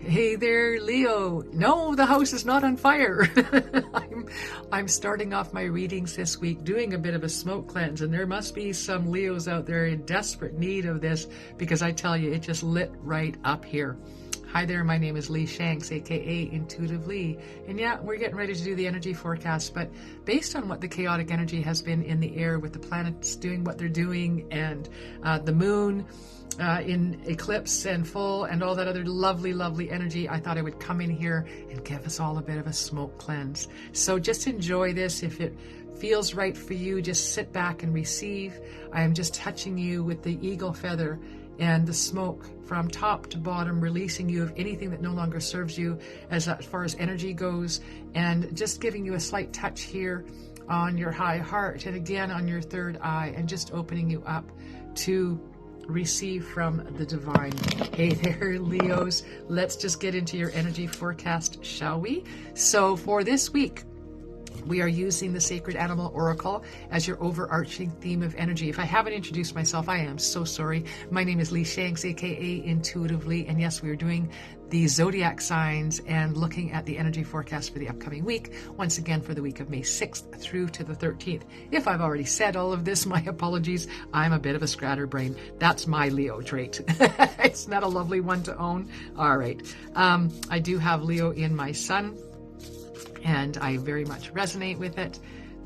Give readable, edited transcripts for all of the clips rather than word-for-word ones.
Hey there, Leo. No, the house is not on fire. I'm starting off my readings this week doing a bit of a smoke cleanse, and there must be some Leos out there in desperate need of this because I tell you, it just lit right up here. Hi there, my name is Lee Shanks, aka Intuitive Lee, and yeah, we're getting ready to do the energy forecast, but based on what the chaotic energy has been in the air with the planets doing what they're doing and the moon in eclipse and full and all that other lovely energy, I thought I would come in here and give us all a bit of a smoke cleanse. So just enjoy this. If it feels right for you, just sit back and receive. I am just touching you with the eagle feather and the smoke from top to bottom, releasing you of anything that no longer serves you as far as energy goes, and just giving you a slight touch here on your high heart and again on your third eye, and just opening you up to receive from the divine. Hey there, Leos. Let's just get into your energy forecast, shall we? So for this week, we are using the Sacred Animal Oracle as your overarching theme of energy. If I haven't introduced myself, I am so sorry. My name is Lee Shanks, aka Intuitive Lee, and yes, we are doing the zodiac signs and looking at the energy forecast for the upcoming week, once again for the week of May 6th through to the 13th. If I've already said all of this, my apologies. I'm a bit of a scatterbrain. That's my Leo trait. It's not a lovely one to own. All right. I do have Leo in my sun, and I very much resonate with it.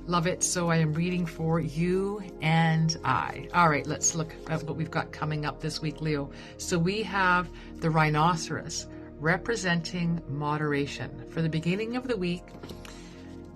Love it. So I am reading for you and I. All right, let's look at what we've got coming up this week, Leo. So we have the rhinoceros representing moderation for the beginning of the week,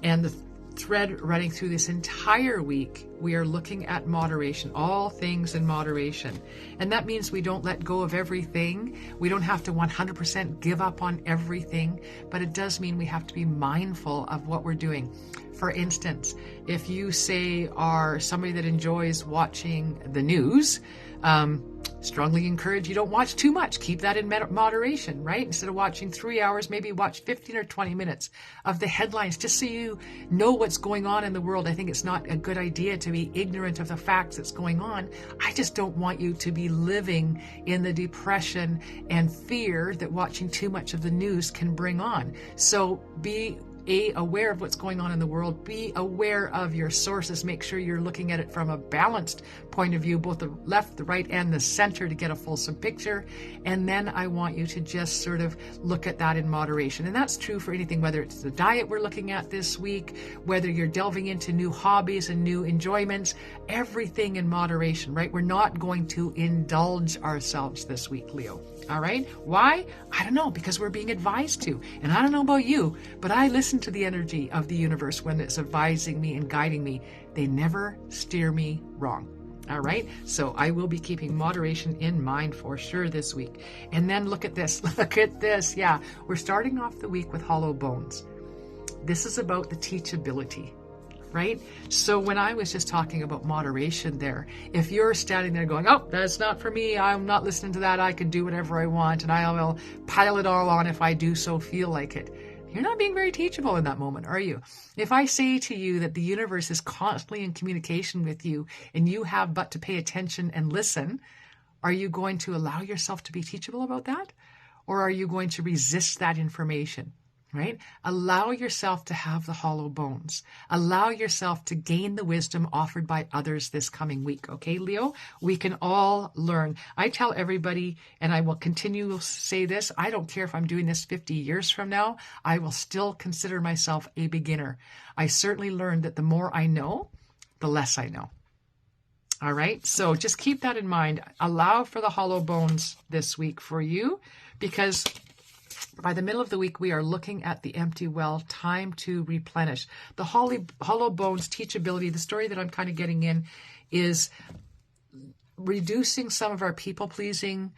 and the thread running through this entire week, we are looking at moderation, all things in moderation. And that means we don't let go of everything. We don't have to 100% give up on everything, but it does mean we have to be mindful of what we're doing. For instance, if you say are somebody that enjoys watching the news, strongly encourage you don't watch too much. Keep that in moderation, right? Instead of watching 3 hours, maybe watch 15 or 20 minutes of the headlines just so you know what's going on in the world. I think it's not a good idea to be ignorant of the facts that's going on. I just don't want you to be living in the depression and fear that watching too much of the news can bring on. So be aware of what's going on in the world. Be aware of your sources. Make sure you're looking at it from a balanced point of view, both the left, the right, and the center, to get a fulsome picture. And then I want you to just sort of look at that in moderation. And that's true for anything, whether it's the diet we're looking at this week, whether you're delving into new hobbies and new enjoyments, everything in moderation, right? We're not going to indulge ourselves this week, Leo. All right? Why? I don't know, because we're being advised to. And I don't know about you, but I listen to the energy of the universe when it's advising me and guiding me. They never steer me wrong. All right? So I will be keeping moderation in mind for sure this week. And then look at this. Look at this. Yeah, we're starting off the week with hollow bones. This is about the teachability, right? So when I was just talking about moderation there, if you're standing there going, oh, that's not for me, I'm not listening to that, I can do whatever I want, and I will pile it all on if I do so feel like it, you're not being very teachable in that moment, are you? If I say to you that the universe is constantly in communication with you and you have but to pay attention and listen, are you going to allow yourself to be teachable about that? Or are you going to resist that information? Right? Allow yourself to have the hollow bones. Allow yourself to gain the wisdom offered by others this coming week. Okay, Leo? We can all learn. I tell everybody, and I will continue to say this, I don't care if I'm doing this 50 years from now, I will still consider myself a beginner. I certainly learned that the more I know, the less I know. All right? So just keep that in mind. Allow for the hollow bones this week for you, because by the middle of the week, we are looking at the empty well, time to replenish. The hollow bones teachability, the story that I'm kind of getting in is reducing some of our people-pleasing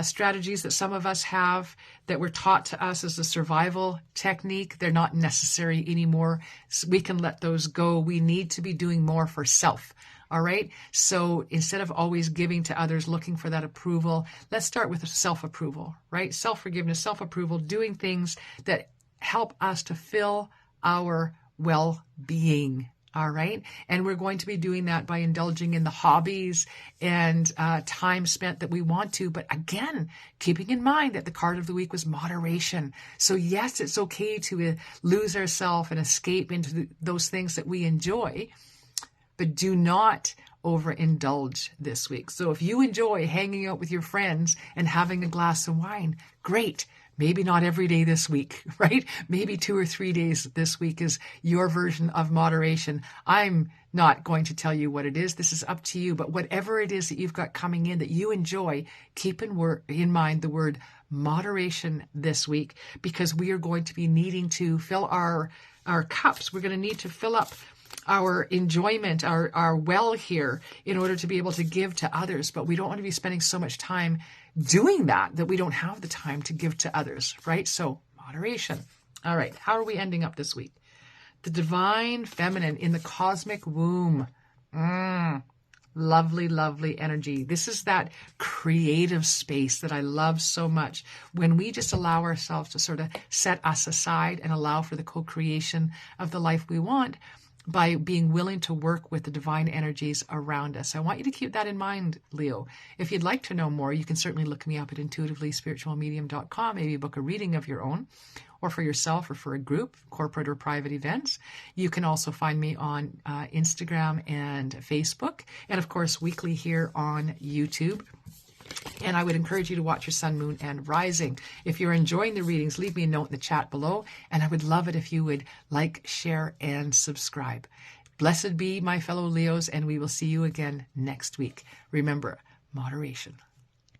strategies that some of us have that were taught to us as a survival technique. They're not necessary anymore. So we can let those go. We need to be doing more for self. All right. So instead of always giving to others, looking for that approval, let's start with self-approval, right? Self-forgiveness, self-approval, doing things that help us to fill our well-being. All right. And we're going to be doing that by indulging in the hobbies and time spent that we want to. But again, keeping in mind that the card of the week was moderation. So yes, it's okay to lose ourselves and escape into those things that we enjoy, but do not overindulge this week. So if you enjoy hanging out with your friends and having a glass of wine, great. Maybe not every day this week, right? Maybe 2 or 3 days this week is your version of moderation. I'm not going to tell you what it is. This is up to you. But whatever it is that you've got coming in that you enjoy, keep in mind the word moderation this week, because we are going to be needing to fill our cups. We're going to need to fill up our enjoyment, our well here, in order to be able to give to others. But we don't want to be spending so much time doing that we don't have the time to give to others, right? So moderation. All right. How are we ending up this week? The divine feminine in the cosmic womb. Lovely, lovely energy. This is that creative space that I love so much. When we just allow ourselves to sort of set us aside and allow for the co-creation of the life we want, by being willing to work with the divine energies around us. I want you to keep that in mind, Leo. If you'd like to know more, you can certainly look me up at intuitivelyspiritualmedium.com, maybe book a reading of your own, or for yourself or for a group, corporate or private events. You can also find me on Instagram and Facebook, and of course, weekly here on YouTube. And I would encourage you to watch your sun, moon, and rising. If you're enjoying the readings, leave me a note in the chat below. And I would love it if you would like, share, and subscribe. Blessed be my fellow Leos, and we will see you again next week. Remember, moderation.